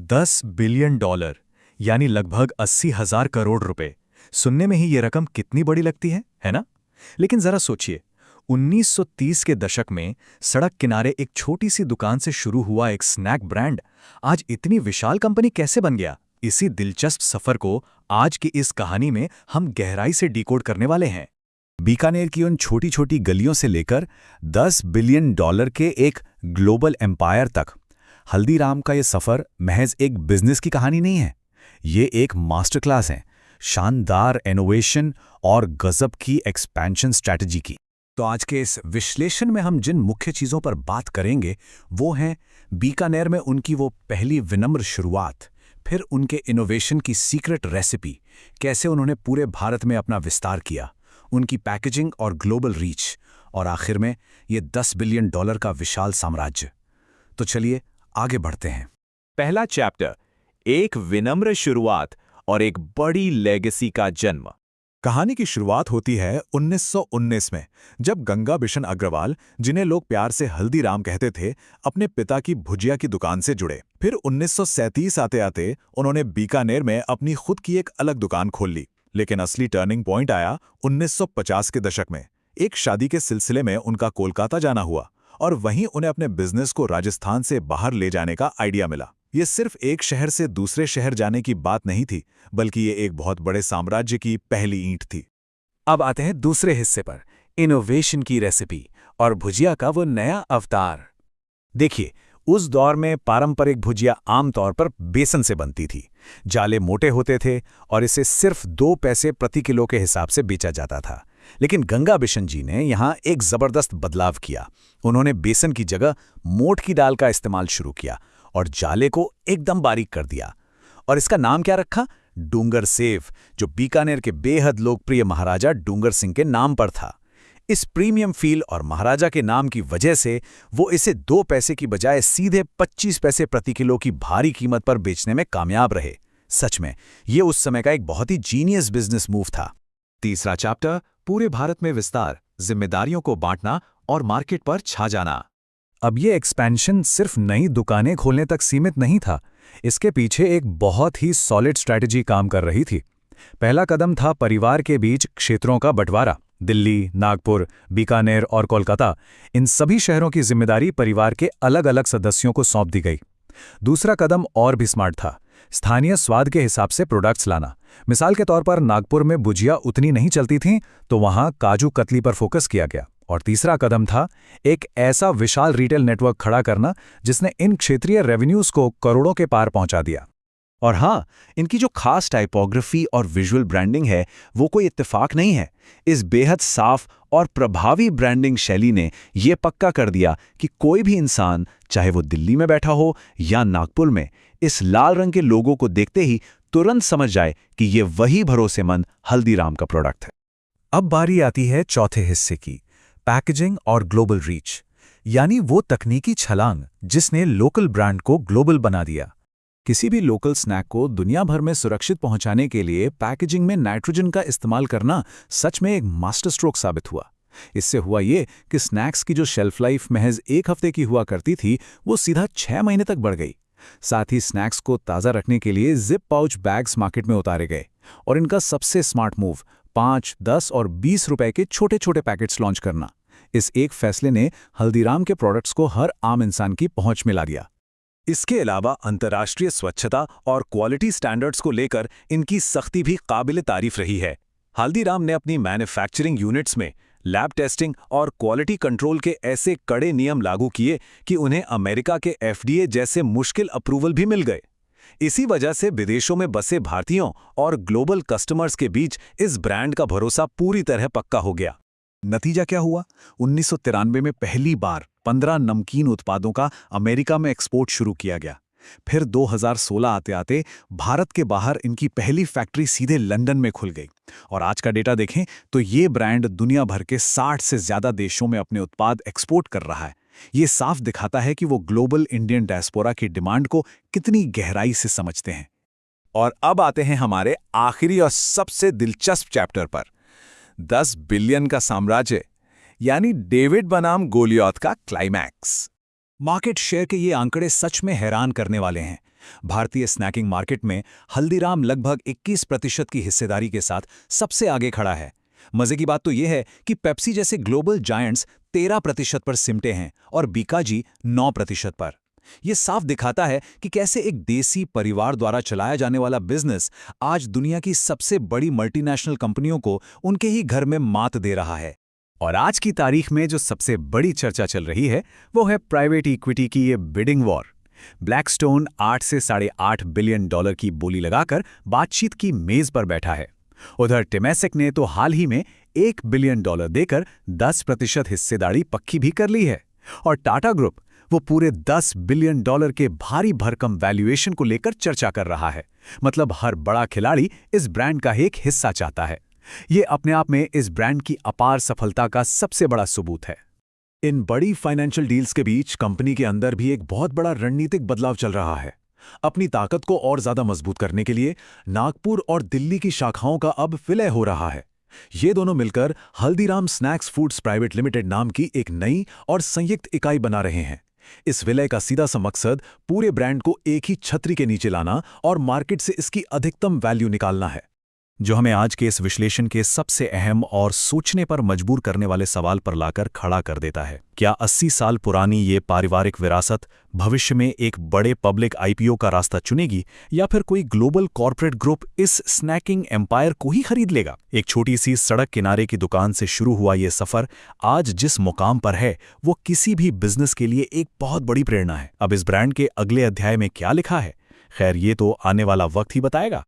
10 billion dollar यानी लगभग 80,000 करोड़ रुपए। सुनने में ही ये रकम कितनी बड़ी लगती है ना? लेकिन जरा सोचिए, 1930 के दशक में सड़क किनारे एक छोटी सी दुकान से शुरू हुआ एक स्नैक ब्रांड आज इतनी विशाल कंपनी कैसे बन गया? इसी दिलचस्प सफर को आज की इस कहानी में हम गहराई से डिकोड करने वाले हैं। बीकानेर की उन छोटी छोटी गलियों से लेकर 10 बिलियन डॉलर के एक ग्लोबल एम्पायर तक, हल्दीराम का ये सफ़र महज एक बिजनेस की कहानी नहीं है। ये एक मास्टर क्लास है शानदार इनोवेशन और गजब की एक्सपेंशन स्ट्रैटेजी की। तो आज के इस विश्लेषण में हम जिन मुख्य चीज़ों पर बात करेंगे वो हैं बीकानेर में उनकी वो पहली विनम्र शुरुआत, फिर उनके इनोवेशन की सीक्रेट रेसिपी, कैसे उन्होंने पूरे भारत में अपना विस्तार किया, उनकी पैकेजिंग और ग्लोबल रीच, और आखिर में ये 10 बिलियन डॉलर का विशाल साम्राज्य। तो चलिए आगे बढ़ते हैं। पहला चैप्टर, एक विनम्र शुरुआत और एक बड़ी लेगेसी का जन्म। कहानी की शुरुआत होती है 1919 में, जब गंगा बिशन अग्रवाल, जिन्हें लोग प्यार से हल्दीराम कहते थे, अपने पिता की भुजिया की दुकान से जुड़े। फिर 1937 आते आते उन्होंने बीकानेर में अपनी खुद की एक अलग दुकान खोल ली। लेकिन असली टर्निंग पॉइंट आया 1950 के दशक में। एक शादी के सिलसिले में उनका कोलकाता जाना हुआ और वहीं उन्हें अपने बिजनेस को राजस्थान से बाहर ले जाने का आइडिया मिला। ये सिर्फ एक शहर से दूसरे शहर जाने की बात नहीं थी, बल्कि ये एक बहुत बड़े साम्राज्य की पहली ईंट थी। अब आते हैं दूसरे हिस्से पर, इनोवेशन की रेसिपी और भुजिया का वो नया अवतार। देखिए, उस दौर में पारंपरिक भुजिया आमतौर पर बेसन से बनती थी। जाले मोटे होते थे और इसे सिर्फ 2 पैसे प्रति किलो के हिसाब से बेचा जाता था। लेकिन गंगा बिशन जी ने यहाँ एक जबरदस्त बदलाव किया। उन्होंने बेसन की जगह मोठ की दाल का इस्तेमाल शुरू किया और जाले को एकदम बारीक कर दिया। और इसका नाम क्या रखा? डूंगर सेव, जो बीकानेर के बेहद लोकप्रिय महाराजा डूंगर सिंह के नाम पर था। इस प्रीमियम फील और महाराजा के नाम की वजह से वो इसे 2 पैसे की बजाय सीधे 25 पैसे प्रति किलो की भारी कीमत पर बेचने में कामयाब रहे। सच में ये उस समय का एक बहुत ही जीनियस बिजनेस मूव था। तीसरा चैप्टर, पूरे भारत में विस्तार, जिम्मेदारियों को बांटना और मार्केट पर छा जाना। अब ये एक्सपेंशन सिर्फ नई दुकानें खोलने तक सीमित नहीं था। इसके पीछे एक बहुत ही सॉलिड स्ट्रैटेजी काम कर रही थी। पहला कदम था परिवार के बीच क्षेत्रों का बंटवारा। दिल्ली, नागपुर, बीकानेर और कोलकाता, इन सभी शहरों की जिम्मेदारी परिवार के अलग-अलग सदस्यों को सौंप दी गई। दूसरा कदम और भी स्मार्ट था, स्थानीय स्वाद के हिसाब से प्रोडक्ट्स लाना। मिसाल के तौर पर नागपुर में भुजिया उतनी नहीं चलती थी, तो वहां काजू कतली पर फोकस किया गया। और तीसरा कदम था एक ऐसा विशाल रिटेल नेटवर्क खड़ा करना जिसने इन क्षेत्रीय रेवेन्यूज को करोड़ों के पार पहुंचा दिया। और हाँ, इनकी जो खास टाइपोग्राफी और विजुअल ब्रांडिंग है वो कोई इत्तेफाक नहीं है। इस बेहद साफ और प्रभावी ब्रांडिंग शैली ने ये पक्का कर दिया कि कोई भी इंसान, चाहे वो दिल्ली में बैठा हो या नागपुर में, इस लाल रंग के लोगों को देखते ही तुरंत समझ जाए कि ये वही भरोसेमंद हल्दीराम का प्रोडक्ट है। अब बारी आती है चौथे हिस्से की, पैकेजिंग और ग्लोबल रीच, यानी वो तकनीकी छलांग जिसने लोकल ब्रांड को ग्लोबल बना दिया। किसी भी लोकल स्नैक को दुनिया भर में सुरक्षित पहुंचाने के लिए पैकेजिंग में नाइट्रोजन का इस्तेमाल करना सच में एक मास्टर स्ट्रोक साबित हुआ। इससे हुआ ये कि स्नैक्स की जो शेल्फ लाइफ महज 1 हफ्ते की हुआ करती थी, वो सीधा 6 महीने तक बढ़ गई। साथ ही स्नैक्स को ताज़ा रखने के लिए जिप पाउच बैग्स मार्केट में उतारे गए और इनका सबसे स्मार्ट मूव 5, 10 और 20 रुपए के छोटे छोटे पैकेट्स लॉन्च करना। इस एक फैसले ने हल्दीराम के प्रोडक्ट्स को हर आम इंसान की पहुंच में ला दिया। इसके अलावा अंतर्राष्ट्रीय स्वच्छता और क्वालिटी स्टैंडर्ड्स को लेकर इनकी सख्ती भी काबिल तारीफ रही है। हल्दीराम ने अपनी मैन्युफैक्चरिंग यूनिट्स में लैब टेस्टिंग और क्वालिटी कंट्रोल के ऐसे कड़े नियम लागू किए कि उन्हें अमेरिका के FDA जैसे मुश्किल अप्रूवल भी मिल गए। इसी वजह से विदेशों में बसे भारतीयों और ग्लोबल कस्टमर्स के बीच इस ब्रांड का भरोसा पूरी तरह पक्का हो गया। नतीजा क्या हुआ? 1993 में पहली बार 15 नमकीन उत्पादों का अमेरिका में एक्सपोर्ट शुरू किया गया। फिर 2016 आते आते भारत के बाहर इनकी पहली फैक्ट्री सीधे लंदन में खुल गई। और आज का डेटा देखें तो ये ब्रांड दुनिया भर के 60 से ज़्यादा देशों में अपने उत्पाद एक्सपोर्ट कर रहा है। ये साफ दिखाता है कि वो ग्लोबल इंडियन डायस्पोरा की डिमांड को कितनी गहराई से समझते हैं। और अब आते हैं हमारे आखिरी और सबसे दिलचस्प चैप्टर पर, 10 बिलियन का साम्राज्य, यानी डेविड बनाम गोलियत का क्लाइमैक्स। मार्केट शेयर के ये आंकड़े सच में हैरान करने वाले हैं। भारतीय स्नैकिंग मार्केट में हल्दीराम लगभग 21% की हिस्सेदारी के साथ सबसे आगे खड़ा है। मजे की बात तो यह है कि पेप्सी जैसे ग्लोबल जायंट्स 13% पर सिमटे हैं और बीकाजी 9% पर। यह साफ दिखाता है कि कैसे एक देसी परिवार द्वारा चलाया जाने वाला बिजनेस आज दुनिया की सबसे बड़ी मल्टीनेशनल कंपनियों को उनके ही घर में मात दे रहा है। और आज की तारीख में जो सबसे बड़ी चर्चा चल रही है वो है प्राइवेट इक्विटी की ये बिडिंग वॉर। ब्लैकस्टोन 8 से $8.5 बिलियन की बोली लगाकर बातचीत की मेज पर बैठा है। उधर टेमेसेक ने तो हाल ही में $1 बिलियन देकर 10% हिस्सेदारी पक्की भी कर ली है। और टाटा ग्रुप वो पूरे $10 बिलियन के भारी भरकम वैल्यूएशन को लेकर चर्चा कर रहा है। मतलब हर बड़ा खिलाड़ी इस ब्रांड का एक हिस्सा चाहता है। ये अपने आप में इस ब्रांड की अपार सफलता का सबसे बड़ा सबूत है। इन बड़ी फाइनेंशियल डील्स के बीच कंपनी के अंदर भी एक बहुत बड़ा रणनीतिक बदलाव चल रहा है। अपनी ताकत को और ज्यादा मजबूत करने के लिए नागपुर और दिल्ली की शाखाओं का अब विलय हो रहा है। ये दोनों मिलकर Haldiram snacks foods private limited नाम की एक नई और संयुक्त इकाई बना रहे हैं। इस विलय का सीधा सा मकसद पूरे ब्रांड को एक ही छतरी के नीचे लाना और मार्केट से इसकी अधिकतम वैल्यू निकालना है। जो हमें आज के इस विश्लेषण के सबसे अहम और सोचने पर मजबूर करने वाले सवाल पर लाकर खड़ा कर देता है। क्या 80 साल पुरानी ये पारिवारिक विरासत भविष्य में एक बड़े पब्लिक आईपीओ का रास्ता चुनेगी या फिर कोई ग्लोबल कॉर्पोरेट ग्रुप इस स्नैकिंग एम्पायर को ही खरीद लेगा? एक छोटी सी सड़क किनारे की दुकान से शुरू हुआ ये सफर आज जिस मुकाम पर है वो किसी भी बिजनेस के लिए एक बहुत बड़ी प्रेरणा है। अब इस ब्रांड के अगले अध्याय में क्या लिखा है, खैर ये तो आने वाला वक्त ही बताएगा।